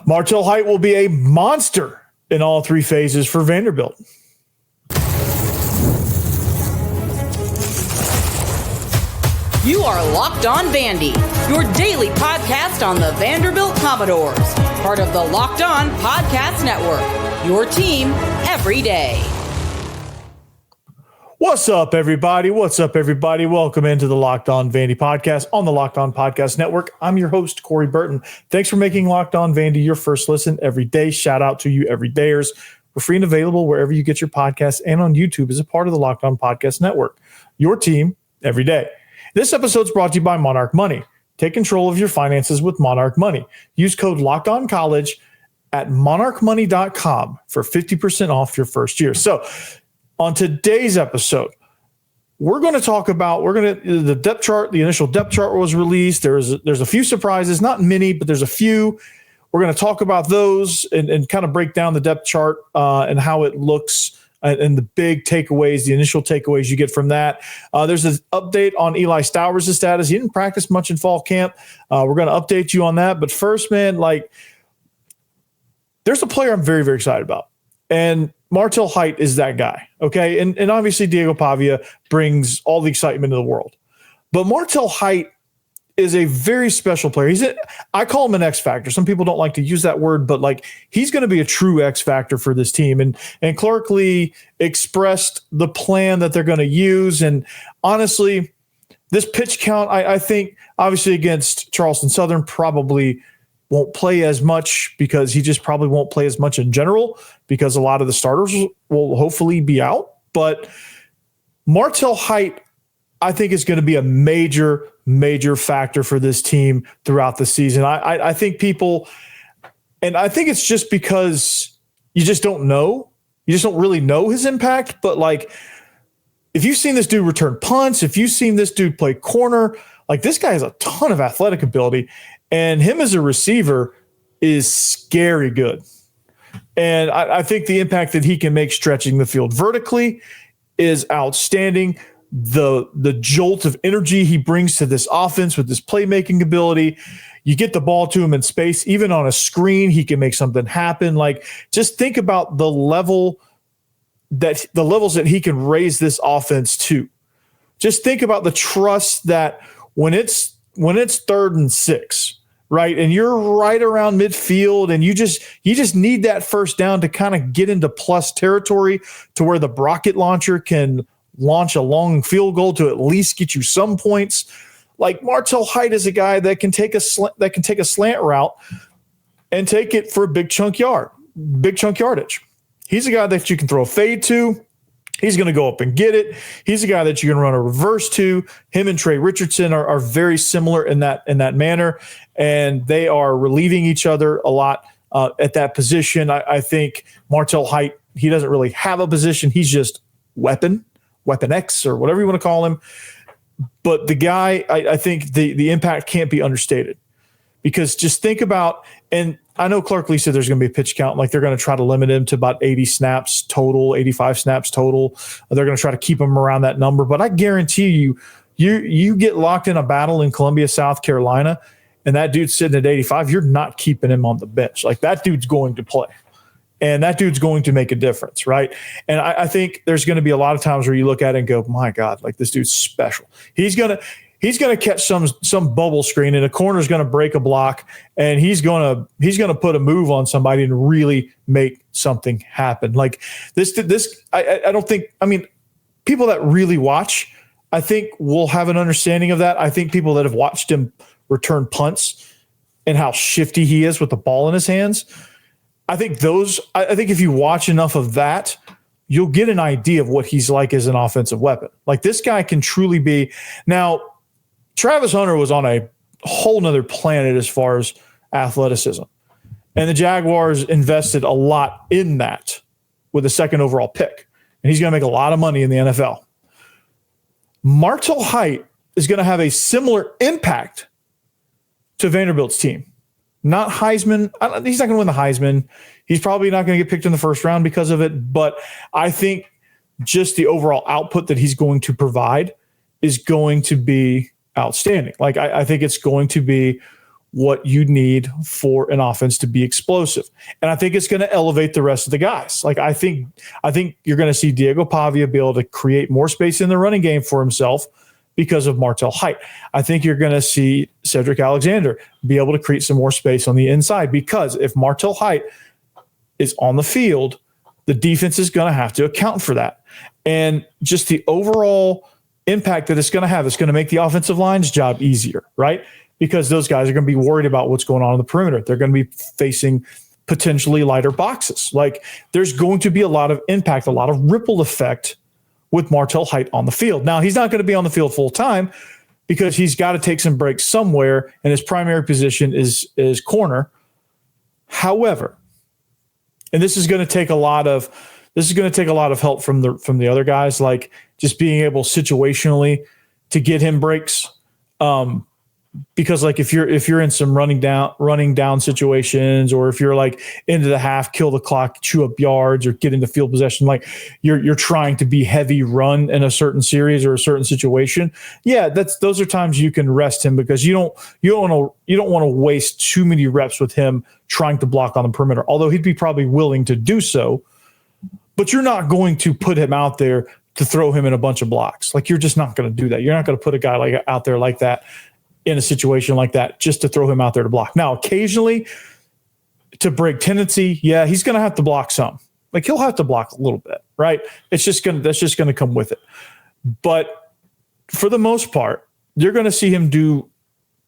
Martell Hight will be a monster in all three phases for Vanderbilt. You are Locked On Vandy, your daily podcast on the Vanderbilt Commodores, part of the Locked On Podcast Network, your team every day. What's up, everybody? Welcome into the Locked On Vandy podcast on the Locked On Podcast Network. I'm your host, Corey Burton. Thanks for making Locked On Vandy your first listen every day. Shout out to you everydayers. We're free and available wherever you get your podcasts and on YouTube as a part of the Locked On Podcast Network, your team every day. This episode is brought to you by Monarch Money. Take control of your finances with Monarch Money. Use code LOCKEDONCollege at monarchmoney.com for 50% off your first year. So on today's episode, we're going to talk about, the depth chart. The initial depth chart was released. There's a few surprises, not many, but there's a few. We're going to talk about those and kind of break down the depth chart and how it looks and the big takeaways, the initial takeaways you get from that. There's an update on Eli Stowers' status. He didn't practice much in fall camp. We're going to update you on that. But first, man, there's a player I'm very, very excited about. And Martell Hight is that guy, okay? And obviously Diego Pavia brings all the excitement in the world. But Martell Hight is a very special player. I call him an X factor. Some people don't like to use that word, but he's going to be a true X factor for this team. And Clark Lee expressed the plan that they're going to use. And honestly, this pitch count, I think obviously against Charleston Southern probably won't play as much because he just probably won't play as much in general because a lot of the starters will hopefully be out. But Martell Hight, I think, is going to be a major factor for this team throughout the season. I think people, and I think it's just because you just don't know. You just don't really know his impact. But if you've seen this dude return punts, if you've seen this dude play corner, this guy has a ton of athletic ability. And him as a receiver is scary good. And I think the impact that he can make stretching the field vertically is outstanding. The jolt of energy he brings to this offense with this playmaking ability, you get the ball to him in space, even on a screen, he can make something happen. Just think about the levels that he can raise this offense to. Just think about the trust that when it's 3rd and 6, right, and you're right around midfield, and you just need that first down to kind of get into plus territory to where the rocket launcher can launch a long field goal to at least get you some points. Martell Hight is a guy that can take a slant route and take it for a big chunk yardage. He's a guy that you can throw a fade to. He's going to go up and get it. He's a guy that you can run a reverse to. Him and Trey Richardson are very similar in that manner, and they are relieving each other a lot at that position. I think Martell Hight, he doesn't really have a position. He's just Weapon X or whatever you want to call him. But the guy, I think the impact can't be understated, because just think about, and I know Clark Lee said there's going to be a pitch count. They're going to try to limit him to about 80 snaps total, 85 snaps total. They're going to try to keep him around that number. But I guarantee you get locked in a battle in Columbia, South Carolina, and that dude's sitting at 85, you're not keeping him on the bench. That dude's going to play. And that dude's going to make a difference, right? And I think there's going to be a lot of times where you look at it and go, my God, this dude's special. He's going to catch some bubble screen, and a corner's going to break a block, and he's going to put a move on somebody and really make something happen. This I don't think, people that really watch, I think will have an understanding of that. I think people that have watched him return punts and how shifty he is with the ball in his hands, I think if you watch enough of that, you'll get an idea of what he's like as an offensive weapon. This guy can truly be. Now, Travis Hunter was on a whole nother planet as far as athleticism. And the Jaguars invested a lot in that with a 2nd overall pick. And he's going to make a lot of money in the NFL. Martell Hight is going to have a similar impact to Vanderbilt's team. Not Heisman. He's not going to win the Heisman. He's probably not going to get picked in the first round because of it. But I think just the overall output that he's going to provide is going to be outstanding. I think it's going to be what you need for an offense to be explosive. And I think it's going to elevate the rest of the guys. Like, I think you're going to see Diego Pavia be able to create more space in the running game for himself because of Martell Hight. I think you're going to see Cedric Alexander be able to create some more space on the inside, because if Martell Hight is on the field, the defense is going to have to account for that. And just the overall impact that it's going to have, it's going to make the offensive line's job easier, right? Because those guys are going to be worried about what's going on the perimeter. They're going to be facing potentially lighter boxes. Like, there's going to be a lot of impact, a lot of ripple effect with Martell Hight on the field. Now, he's not going to be on the field full time because he's got to take some breaks somewhere, and his primary position is corner. However, and this is going to take a lot of help from the other guys, like just being able situationally to get him breaks. Because like if you're in some running down situations, or if you're like into the half, kill the clock, chew up yards, or get into field possession, like you're trying to be heavy run in a certain series or a certain situation. Yeah, those are times you can rest him, because you don't want to waste too many reps with him trying to block on the perimeter. Although he'd be probably willing to do so, but you're not going to put him out there to throw him in a bunch of blocks. Like, you're just not going to do that. You're not going to put a guy like out there like that in a situation like that just to throw him out there to block. Now, occasionally to break tendency, yeah, he's going to have to block some. Like, he'll have to block a little bit, right? That's just going to come with it. But for the most part, you're going to see him do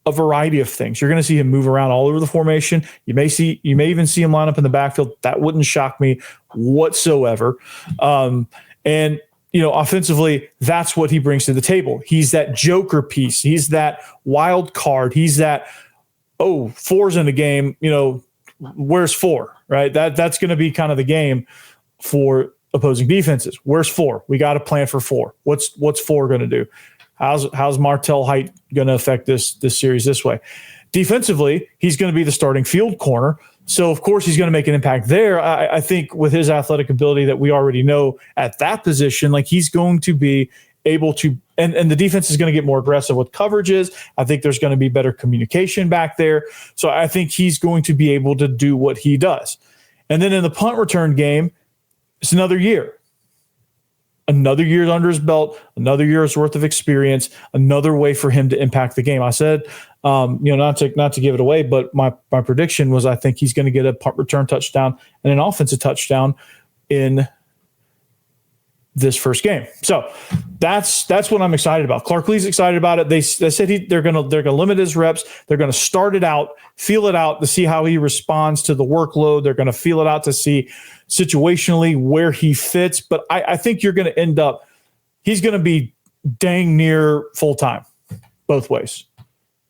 a variety of things. You're going to see him move around all over the formation. You may even see him line up in the backfield. That wouldn't shock me whatsoever. And offensively, that's what he brings to the table. He's that joker piece. He's that wild card. He's that, four's in the game. Where's 4, right? That's going to be kind of the game for opposing defenses. Where's 4? We got to plan for 4. What's 4 going to do? How's Martell Hight going to affect this series this way? Defensively, he's going to be the starting field corner. So, of course, he's going to make an impact there. I think with his athletic ability that we already know at that position, like, he's going to be able to, and the defense is going to get more aggressive with coverages. I think there's going to be better communication back there. So I think he's going to be able to do what he does. And then in the punt return game, it's another year. Another year under his belt, another year's worth of experience, another way for him to impact the game. I said, not to give it away, but my prediction was I think he's going to get a punt return touchdown and an offensive touchdown in this first game. So that's what I'm excited about. Clark Lee's excited about it. They said they're going to limit his reps. They're going to start it out, feel it out to see how he responds to the workload. They're going to feel it out to see situationally where he fits. But I think you're going to end up, he's going to be dang near full time both ways.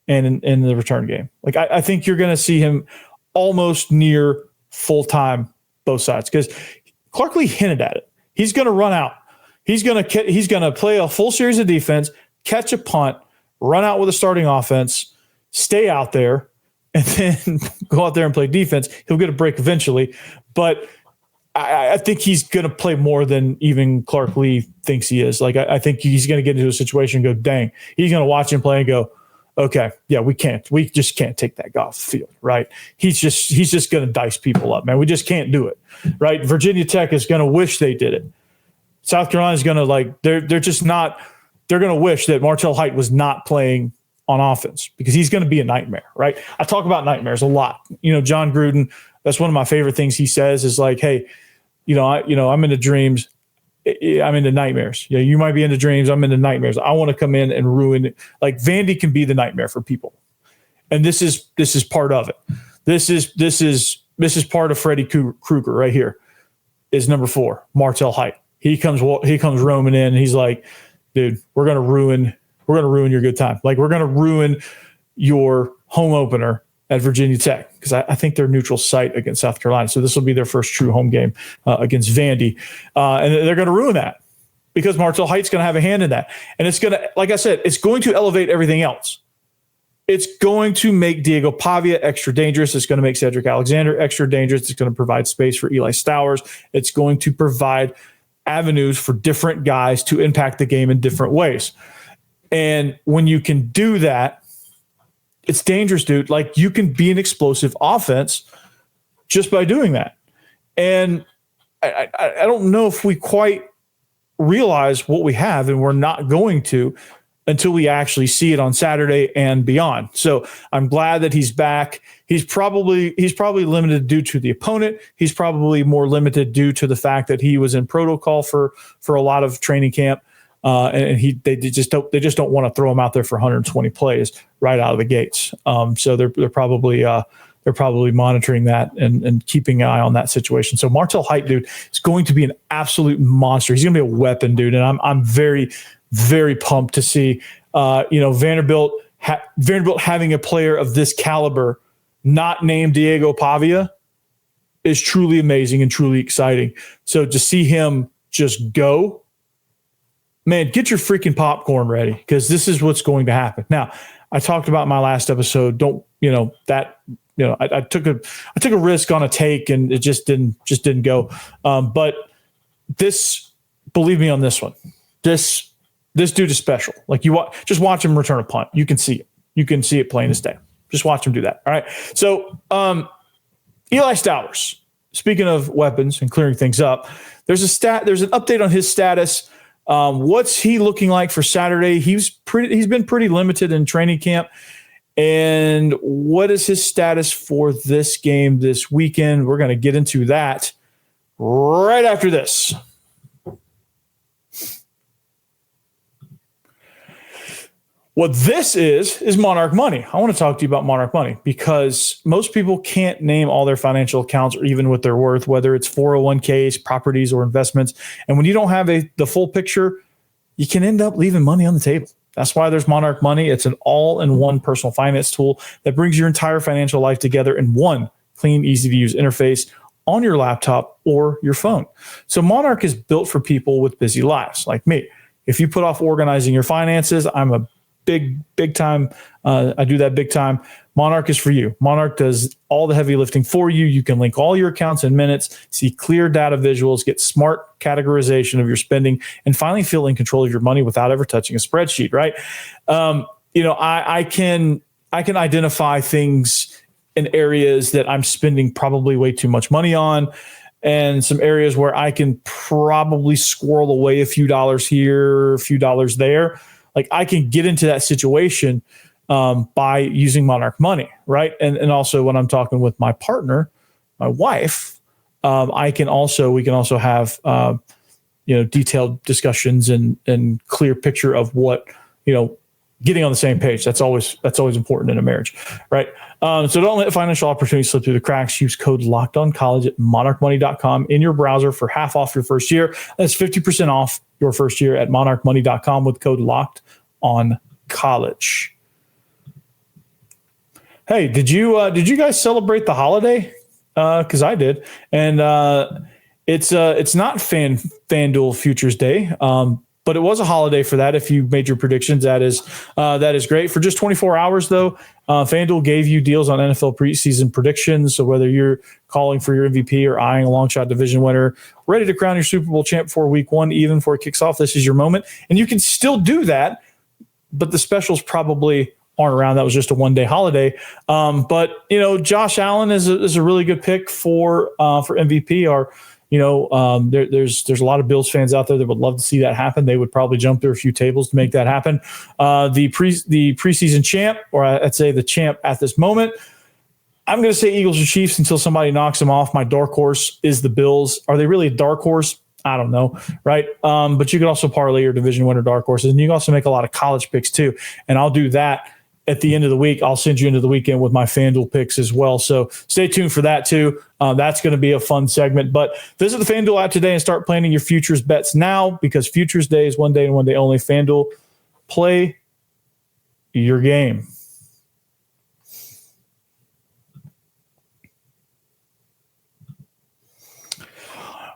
And in the return game, like I think you're going to see him almost near full time both sides, because Clark Lee hinted at it. He's going to run out. He's going to play a full series of defense, catch a punt, run out with a starting offense, stay out there, and then go out there and play defense. He'll get a break eventually, but I think he's going to play more than even Clark Lee thinks he is. Like, I think he's going to get into a situation and go, dang. He's going to watch him play and go, okay, yeah, we just can't take that guy off the field, right? He's just going to dice people up, man. We just can't do it, right? Virginia Tech is going to wish they did it. South Carolina is going to they're going to wish that Martell Hight was not playing on offense, because he's going to be a nightmare, right? I talk about nightmares a lot. John Gruden, that's one of my favorite things he says is like, hey, I'm into dreams. I'm into nightmares. Yeah, you might be into dreams. I'm into nightmares. I want to come in and ruin it. Like, Vandy can be the nightmare for people, and this is part of it. This is part of Freddie Krueger right here. Is number 4, Martell Hight. He comes roaming in, and he's like, dude, we're gonna ruin your good time. Like, we're gonna ruin your home opener at Virginia Tech, because I think they're neutral site against South Carolina. So this will be their first true home game against Vandy. And they're going to ruin that, because Martell Hight's going to have a hand in that. And it's going to, like I said, it's going to elevate everything else. It's going to make Diego Pavia extra dangerous. It's going to make Cedric Alexander extra dangerous. It's going to provide space for Eli Stowers. It's going to provide avenues for different guys to impact the game in different ways. And when you can do that, It's dangerous, dude. Like, you can be an explosive offense just by doing that. And I don't know if we quite realize what we have, and we're not going to until we actually see it on Saturday and beyond. So I'm glad that he's back. He's probably limited due to the opponent. He's probably more limited due to the fact that he was in protocol for a lot of training camp. And they just don't want to throw him out there for 120 plays right out of the gates. So they're probably monitoring that and keeping an eye on that situation. So Martell Hight, dude, is going to be an absolute monster. He's going to be a weapon, dude. And I'm very, very pumped to see Vanderbilt having a player of this caliber not named Diego Pavia is truly amazing and truly exciting. So to see him just go, man, get your freaking popcorn ready, because this is what's going to happen. Now, I talked about in my last episode. I took a risk on a take, and it just didn't go. But this, believe me on this one, this dude is special. Like, just watch him return a punt. You can see it. You can see it plain as day. Just watch him do that. All right. So Eli Stowers, speaking of weapons and clearing things up, there's an update on his status. What's he looking like for Saturday? He's been pretty limited in training camp. And what is his status for this game this weekend? We're going to get into that right after this. What this is Monarch Money. I want to talk to you about Monarch Money, because most people can't name all their financial accounts or even what they're worth, whether it's 401ks, properties, or investments. And when you don't have the full picture, you can end up leaving money on the table. That's why there's Monarch Money. It's an all-in-one personal finance tool that brings your entire financial life together in one clean, easy-to-use interface on your laptop or your phone. So Monarch is built for people with busy lives like me. If you put off organizing your finances, I'm a big time. I do that big time. Monarch is for you. Monarch does all the heavy lifting for you. You can link all your accounts in minutes, see clear data visuals, get smart categorization of your spending, and finally feel in control of your money without ever touching a spreadsheet, right? I can identify things in areas that I'm spending probably way too much money on, and some areas where I can probably squirrel away a few dollars here, a few dollars there. Like, I can get into that situation by using Monarch Money, right? And also when I'm talking with my partner, my wife, we can also have detailed discussions and clear picture of what, getting on the same page. That's always important in a marriage, right? So don't let financial opportunities slip through the cracks. Use code LOCKEDONCollege at monarchmoney.com in your browser for half off your first year. That's 50% off your first year at monarchmoney.com with code LOCKEDONCollege. Hey, did you guys celebrate the holiday? Because I did, and it's not FanDuel Futures Day, but it was a holiday for that. If you made your predictions, that is great. For just 24 hours, though, FanDuel gave you deals on NFL preseason predictions. So whether you're calling for your MVP or eyeing a long shot division winner, ready to crown your Super Bowl champ for Week 1, even before it kicks off, this is your moment, and you can still do that. But the specials probably aren't around. That was just a one-day holiday. But Josh Allen is a really good pick for MVP. Or there's a lot of Bills fans out there that would love to see that happen. They would probably jump through a few tables to make that happen. The preseason champ, or I'd say the champ at this moment, I'm going to say Eagles or Chiefs until somebody knocks them off. My dark horse is the Bills. Are they really a dark horse? I don't know, right? But you can also parlay your division winner dark horses, and you can also make a lot of college picks too. And I'll do that at the end of the week. I'll send you into the weekend with my FanDuel picks as well. So stay tuned for that too. That's going to be a fun segment. But visit the FanDuel app today and start planning your futures bets now, because Futures Day is one day and one day only. FanDuel, play your game.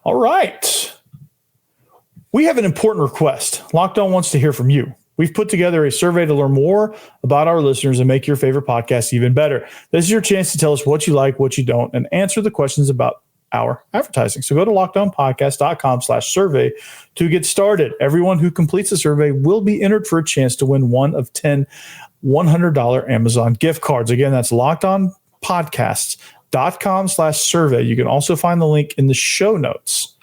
All right. We have an important request. Locked On wants to hear from you. We've put together a survey to learn more about our listeners and make your favorite podcast even better. This is your chance to tell us what you like, what you don't, and answer the questions about our advertising. So go to lockedonpodcast.com/survey to get started. Everyone who completes the survey will be entered for a chance to win one of 10 $100 Amazon gift cards. Again, that's lockedonpodcasts.com/survey. You can also find the link in the show notes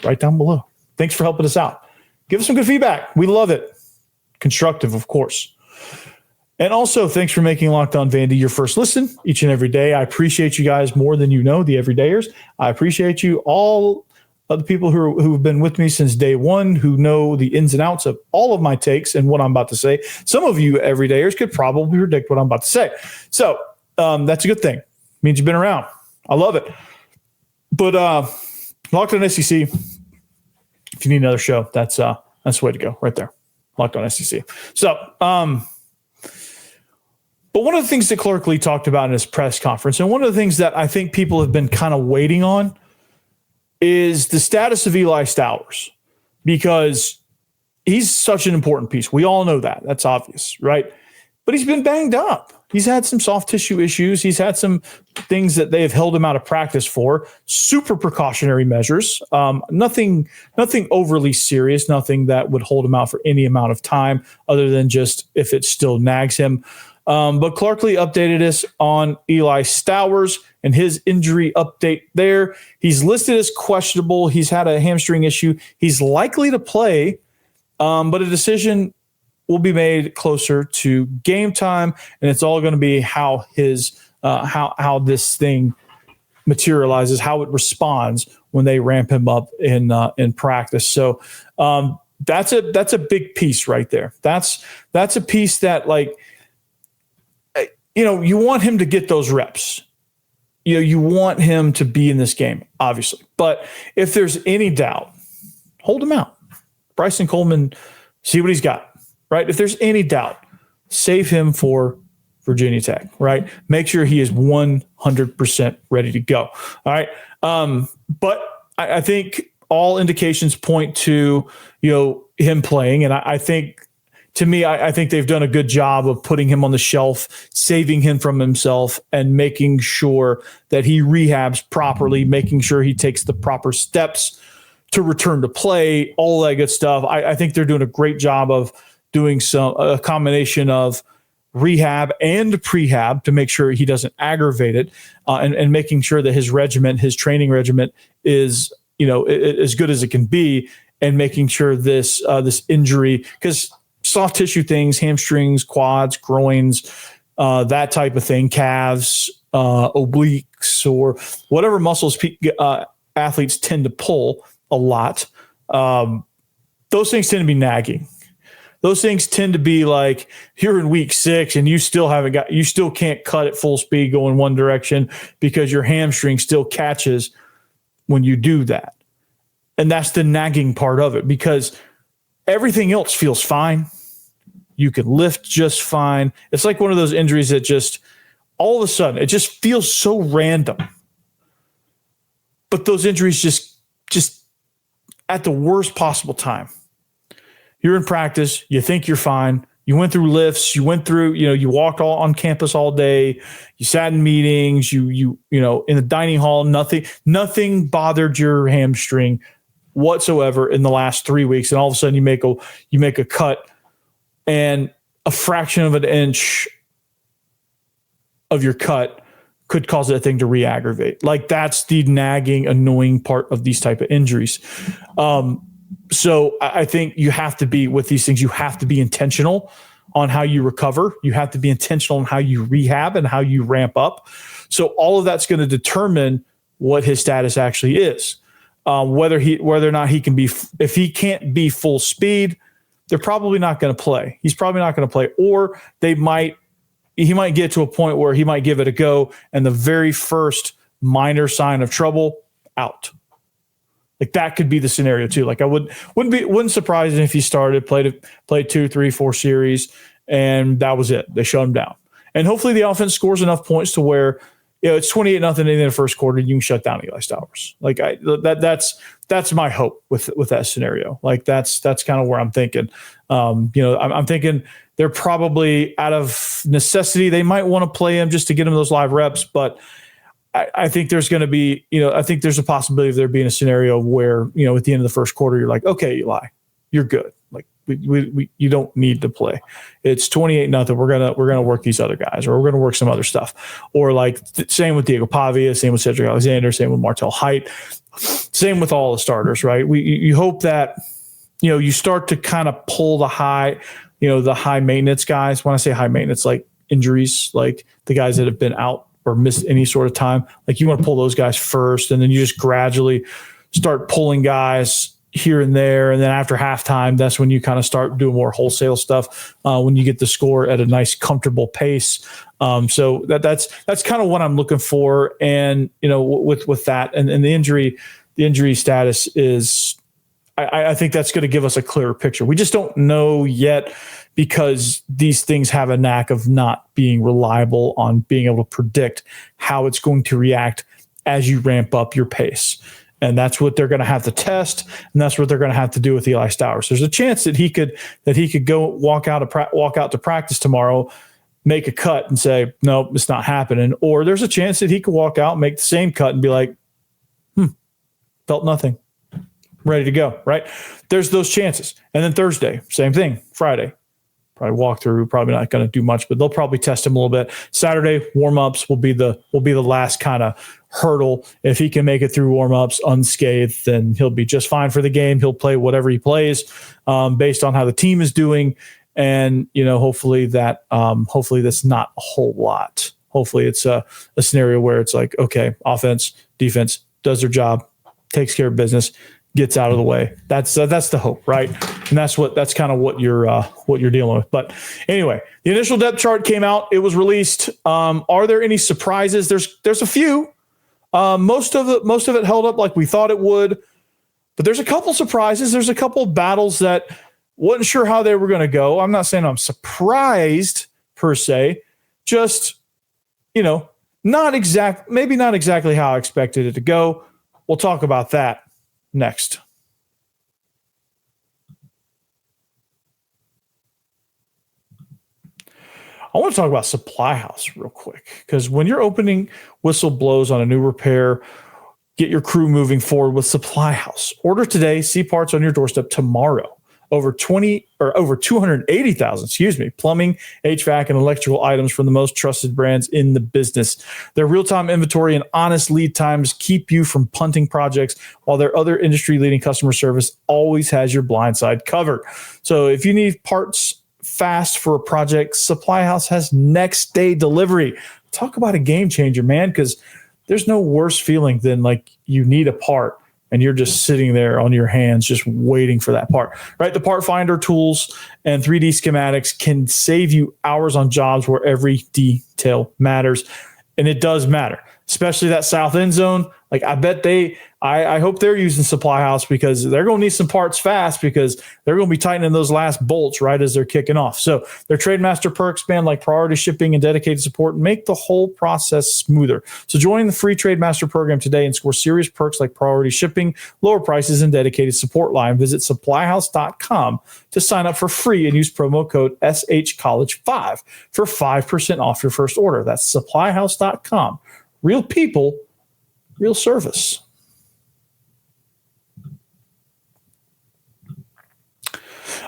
right down below. Thanks for helping us out. Give us some good feedback. We love it. Constructive, of course. And also, thanks for making Locked On Vandy your first listen each and every day. I appreciate you guys more than you know, the everydayers. I appreciate you, all of the people who have been with me since day one, who know the ins and outs of all of my takes and what I'm about to say. Some of you everydayers could probably predict what I'm about to say. So that's a good thing. It means you've been around. I love it. But Locked On SEC, if you need another show, that's the way to go right there. Locked On SEC. So, but one of the things that Clark Lee talked about in his press conference, and one of the things that I think people have been kind of waiting on, is the status of Eli Stowers, because he's such an important piece. We all know that. That's obvious, right? But he's been banged up. He's had some soft tissue issues. He's had some things that they have held him out of practice for. Super precautionary measures. Nothing overly serious. Nothing that would hold him out for any amount of time, other than just if it still nags him. But Clark Lee updated us on Eli Stowers and his injury update there. He's listed as questionable. He's had a hamstring issue. He's likely to play, but a decision will be made closer to game time, and it's all going to be how his how this thing materializes, how it responds when they ramp him up in practice. So that's a big piece right there. That's a piece that, like, you want him to get those reps. You want him to be in this game, obviously. But if there's any doubt, hold him out. Bryson Coleman, see what he's got, right? If there's any doubt, save him for Virginia Tech, right? Make sure he is 100% ready to go. All right. But I think all indications point to, him playing. And I think, to me, I think they've done a good job of putting him on the shelf, saving him from himself, and making sure that he rehabs properly, making sure he takes the proper steps to return to play, all that good stuff. I think they're doing a great job of doing a combination of rehab and prehab to make sure he doesn't aggravate it, and making sure that his training regimen is, as good as it can be, and making sure this injury, because soft tissue things, hamstrings, quads, groins, that type of thing, calves, obliques, or whatever muscles athletes tend to pull a lot. Those things tend to be nagging. Those things tend to be like, you're in week 6 and you still can't cut at full speed going one direction because your hamstring still catches when you do that. And that's the nagging part of it, because everything else feels fine. You can lift just fine. It's like one of those injuries that just all of a sudden, it just feels so random. But those injuries just at the worst possible time. You're in practice. You think you're fine. You went through lifts. You went through, you walked all on campus all day. You sat in meetings. You in the dining hall. Nothing bothered your hamstring whatsoever in the last 3 weeks. And all of a sudden you make a cut, and a fraction of an inch of your cut could cause that thing to re-aggravate. Like, that's the nagging, annoying part of these type of injuries. So I think you have to be, with these things, you have to be intentional on how you recover. You have to be intentional on how you rehab and how you ramp up. So all of that's going to determine what his status actually is. Whether or not he can be, if he can't be full speed, they're probably not going to play. He's probably not going to play, or he might get to a point where he might give it a go, and the very first minor sign of trouble, out. Like, that could be the scenario too. Like, I wouldn't surprise me if he started, played 2, 3, 4 series, and that was it. They shut him down. And hopefully the offense scores enough points to where, it's 28-0 in the first quarter. You can shut down Eli Stowers. Like, that's my hope with that scenario. Like, that's kind of where I'm thinking. I'm thinking they're probably, out of necessity, they might want to play him just to get him those live reps. But I think there's going to be, I think there's a possibility of there being a scenario where, at the end of the first quarter, you're like, okay, Eli, you're good. Like you don't need to play. It's 28-0. We're gonna work these other guys, or we're gonna work some other stuff. Or like same with Diego Pavia, same with Cedric Alexander, same with Martell Hight, same with all the starters, right? You hope that you start to kind of pull the high maintenance guys. When I say high maintenance, like injuries, like the guys that have been out or missed any sort of time, like you want to pull those guys first, and then you just gradually start pulling guys here and there. And then after halftime, that's when you kind of start doing more wholesale stuff when you get the score at a nice, comfortable pace. So that's kind of what I'm looking for. And, with that and the injury status is, I think that's going to give us a clearer picture. We just don't know yet, because these things have a knack of not being reliable on being able to predict how it's going to react as you ramp up your pace. And that's what they're going to have to test, and that's what they're going to have to do with Eli Stowers. There's a chance that he could go walk out to practice tomorrow, make a cut, and say, no, it's not happening. Or there's a chance that he could walk out, make the same cut, and be like, felt nothing, ready to go. Right? There's those chances. And then Thursday, same thing. Friday, probably walk through. Probably not going to do much, but they'll probably test him a little bit. Saturday warm-ups will be the last kind of hurdle. If he can make it through warm-ups unscathed, then he'll be just fine for the game. He'll play whatever he plays based on how the team is doing. And, hopefully that's not a whole lot. Hopefully it's a scenario where it's like, okay, offense, defense does their job, takes care of business, gets out of the way. That's the hope, right? And that's kind of what you're dealing with. But anyway, the initial depth chart came out. It was released. Are there any surprises? There's a few. Most of it held up like we thought it would, but there's a couple surprises. There's a couple battles that wasn't sure how they were going to go. I'm not saying I'm surprised per se, just, maybe not exactly how I expected it to go. We'll talk about that next. I want to talk about Supply House real quick, because when your opening whistle blows on a new repair, get your crew moving forward with Supply House. Order today, see parts on your doorstep tomorrow. Over 280,000, plumbing, HVAC, and electrical items from the most trusted brands in the business. Their real-time inventory and honest lead times keep you from punting projects, while their other industry-leading customer service always has your blind side covered. So if you need parts fast for a project, Supply House has next day delivery. Talk about a game changer, man, because there's no worse feeling than like you need a part and you're just sitting there on your hands just waiting for that part, right? The part finder tools and 3D schematics can save you hours on jobs where every detail matters. And it does matter, especially that south end zone. Like I hope they're using Supply House, because they're going to need some parts fast, because they're going to be tightening those last bolts right as they're kicking off. So their Trademaster perks, man, like priority shipping and dedicated support, make the whole process smoother. So join the free Trademaster program today and score serious perks like priority shipping, lower prices, and dedicated support line. Visit supplyhouse.com to sign up for free and use promo code SHCollege5 for 5% off your first order. That's supplyhouse.com. Real people, real service.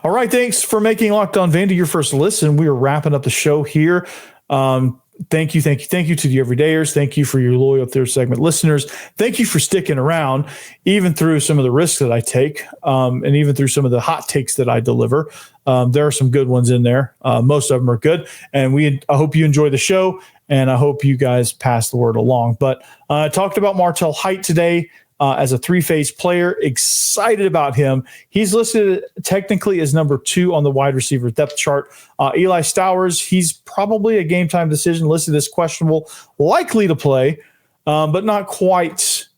All right, thanks for making Locked On Vandy your first listen. We are wrapping up the show here. Thank you to the everydayers. Thank you for your loyal third segment listeners. Thank you for sticking around, even through some of the risks that I take, and even through some of the hot takes that I deliver. There are some good ones in there. Most of them are good, and I hope you enjoy the show, and I hope you guys pass the word along. But I talked about Martell Hight today. As a three-phase player, excited about him. He's listed technically as number 2 on the wide receiver depth chart. Eli Stowers, he's probably a game-time decision, listed as questionable, likely to play, but not quite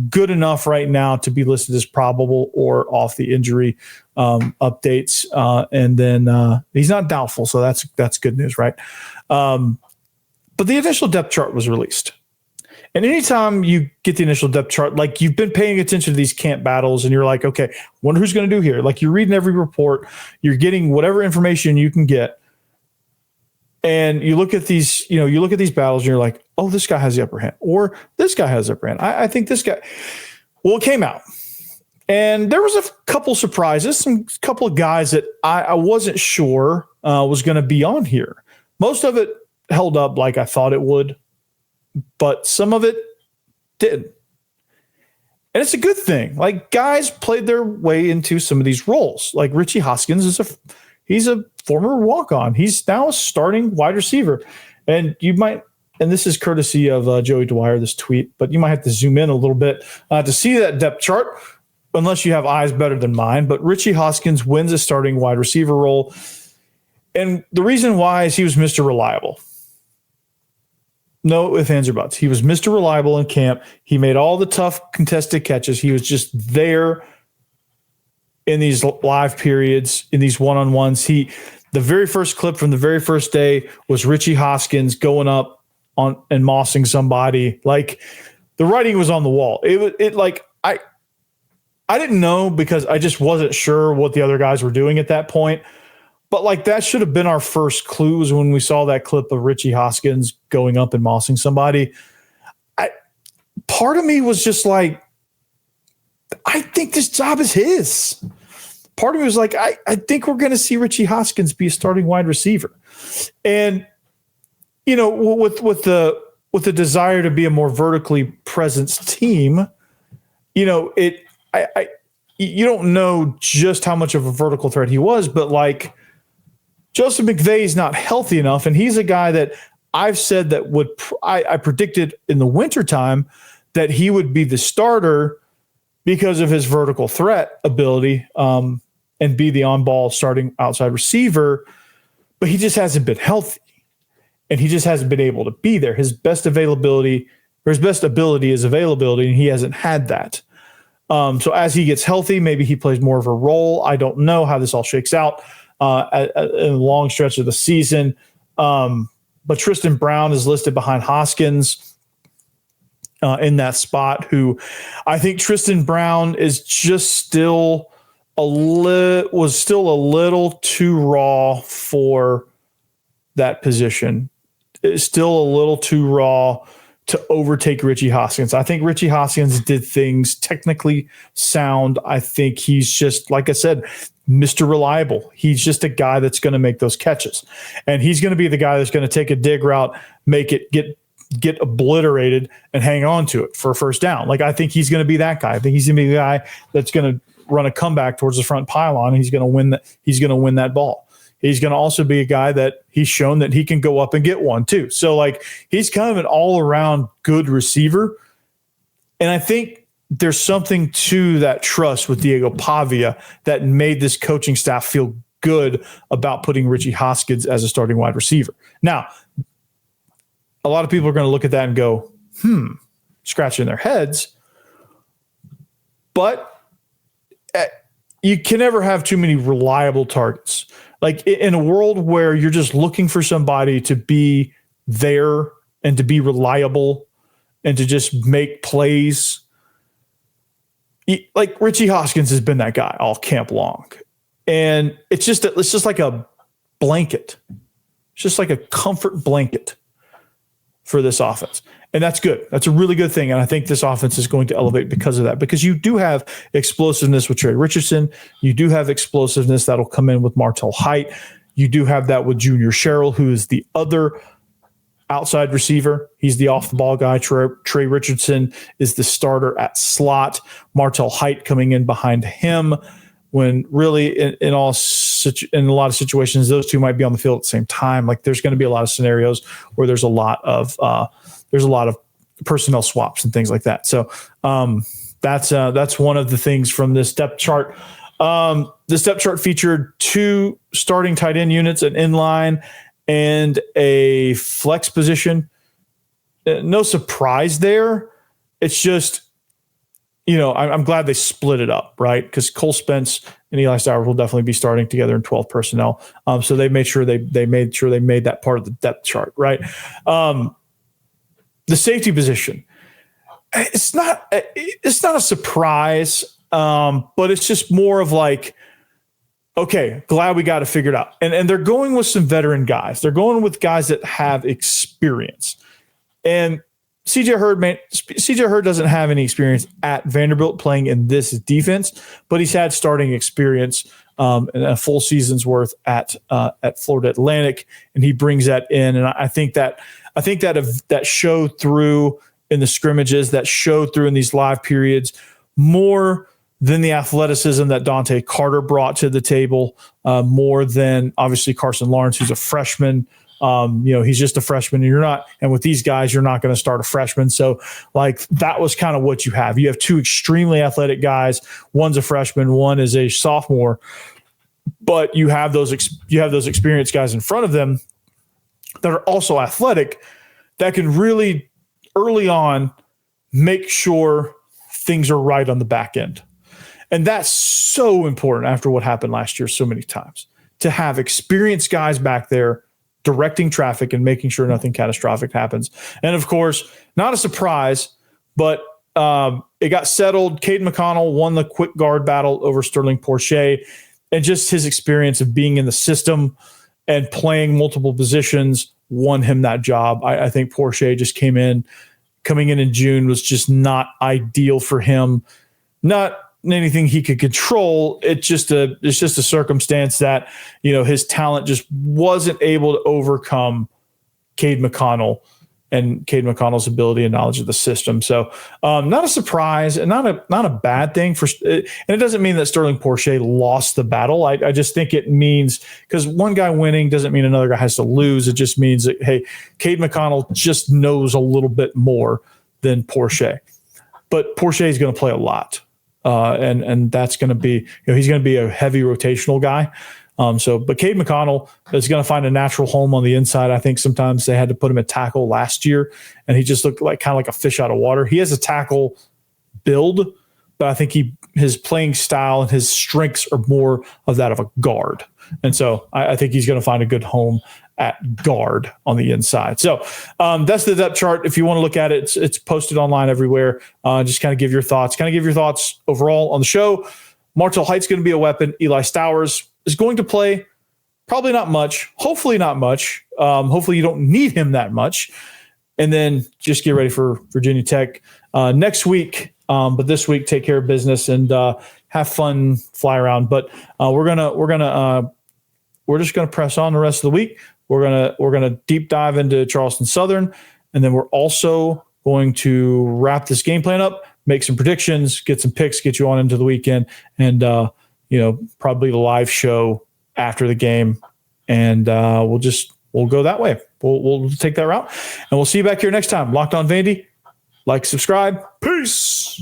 good enough right now to be listed as probable or off the injury updates. And then he's not doubtful, so that's good news, right? But the initial depth chart was released. And anytime you get the initial depth chart, like you've been paying attention to these camp battles and you're like, okay, wonder who's going to do here. Like you're reading every report, you're getting whatever information you can get. And you look at these battles and you're like, oh, this guy has the upper hand, or this guy has the upper hand. I think this guy, well, it came out. And there was a couple surprises, some couple of guys that I wasn't sure was going to be on here. Most of it held up like I thought it would, but some of it didn't. And it's a good thing. Like, guys played their way into some of these roles. Like Richie Hoskins he's a former walk-on. He's now a starting wide receiver. And this is courtesy of Joey Dwyer, this tweet, but you might have to zoom in a little bit to see that depth chart, unless you have eyes better than mine. But Richie Hoskins wins a starting wide receiver role. And the reason why is he was Mr. Reliable. No ifs, ands, or buts. He was Mr. Reliable in camp. He made all the tough contested catches. He was just there in these live periods, in these one-on-ones. The very first clip from the very first day was Richie Hoskins going up on and mossing somebody. Like, the writing was on the wall. I didn't know, because I just wasn't sure what the other guys were doing at that point. But like, that should have been our first clues when we saw that clip of Richie Hoskins going up and mossing somebody. Part of me was just like, I think this job is his. Part of me was like, I think we're going to see Richie Hoskins be a starting wide receiver. And, with the desire to be a more vertically present team, you don't know just how much of a vertical threat he was, but like, Joseph McVay's not healthy enough, and he's a guy that I've said that I predicted in the wintertime that he would be the starter because of his vertical threat ability and be the on-ball starting outside receiver, but he just hasn't been healthy, and he just hasn't been able to be there. His best ability is availability, and he hasn't had that. So as he gets healthy, maybe he plays more of a role. I don't know how this all shakes out in a long stretch of the season. But Tristan Brown is listed behind Hoskins in that spot, who I think Tristan Brown is just still a little too raw for that position. It's still a little too raw to overtake Richie Hoskins. I think Richie Hoskins did things technically sound. I think he's just, like I said, Mr. Reliable. He's just a guy that's going to make those catches. And he's going to be the guy that's going to take a dig route, make it get obliterated, and hang on to it for a first down. Like, I think he's going to be that guy. I think he's going to be the guy that's going to run a comeback towards the front pylon, and he's going to win that ball. He's going to also be a guy that he's shown that he can go up and get one too. So like, he's kind of an all around good receiver. And I think there's something to that trust with Diego Pavia that made this coaching staff feel good about putting Richie Hoskins as a starting wide receiver. Now, a lot of people are going to look at that and go, scratching their heads. But you can never have too many reliable targets. Like, in a world where you're just looking for somebody to be there and to be reliable and to just make plays, like Richie Hoskins has been that guy all camp long. And it's just like a blanket. It's just like a comfort blanket for this offense. And that's good. That's a really good thing. And I think this offense is going to elevate because of that, because you do have explosiveness with Trey Richardson. You do have explosiveness that'll come in with Martell Hight. You do have that with Junior Sherrill, who is the other outside receiver. He's the off-the-ball guy. Trey Richardson is the starter at slot. Martell Hight coming in behind him, when really in a lot of situations, those two might be on the field at the same time. Like, there's going to be a lot of scenarios where there's a lot of personnel swaps and things like that. So that's one of the things from this depth chart. This depth chart featured 2 starting tight end units, an inline and a flex position. No surprise there. It's just, I'm glad they split it up, right? Because Cole Spence and Eli Stowers will definitely be starting together in 12 personnel. So they made sure they made that part of the depth chart, right? The safety position, it's not a surprise, but it's just more of like, okay, glad we got it figured out. And they're going with some veteran guys. They're going with guys that have experience. And CJ Hurd doesn't have any experience at Vanderbilt playing in this defense, but he's had starting experience and a full season's worth at Florida Atlantic, and he brings that in. And I think that showed through in the scrimmages, that showed through in these live periods more than the athleticism that Dante Carter brought to the table, more than obviously Carson Lawrence, who's a freshman. He's just a freshman, and with these guys, you're not going to start a freshman. So like that was kind of what you have. You have two extremely athletic guys. One's a freshman, one is a sophomore, but you have those experienced guys in front of them that are also athletic that can really early on make sure things are right on the back end. And that's so important after what happened last year so many times, to have experienced guys back there directing traffic and making sure nothing catastrophic happens. And of course, not a surprise, but it got settled. Caden McConnell won the quick guard battle over Sterling Porsche, and just his experience of being in the system and playing multiple positions won him that job. I think Porsche just coming in June was just not ideal for him. Not anything he could control. It's just a circumstance that, his talent just wasn't able to overcome Cade McConnell and Cade McConnell's ability and knowledge of the system. So not a surprise and not a bad thing and it doesn't mean that Sterling Porsche lost the battle. I just think it means, because one guy winning doesn't mean another guy has to lose. It just means that, hey, Cade McConnell just knows a little bit more than Porsche, but Porsche is going to play a lot. And that's going to be, he's going to be a heavy rotational guy. But Cade McConnell is going to find a natural home on the inside. I think sometimes they had to put him at tackle last year, and he just looked kind of like a fish out of water. He has a tackle build, but I think his playing style and his strengths are more of that of a guard. And so I think he's going to find a good home at guard on the inside. So that's the depth chart. If you want to look at it, it's posted online everywhere. Just kind of give your thoughts overall on the show. Martell Hight's going to be a weapon. Eli Stowers is going to play, probably not much, hopefully not much. Hopefully you don't need him that much. And then just get ready for Virginia Tech next week. But this week, take care of business and have fun, fly around. But we're just gonna press on the rest of the week. We're gonna deep dive into Charleston Southern, and then we're also going to wrap this game plan up, make some predictions, get some picks, get you on into the weekend, and probably the live show after the game, and we'll go that way. We'll take that route, and we'll see you back here next time. Locked On Vandy. Like, subscribe. Peace.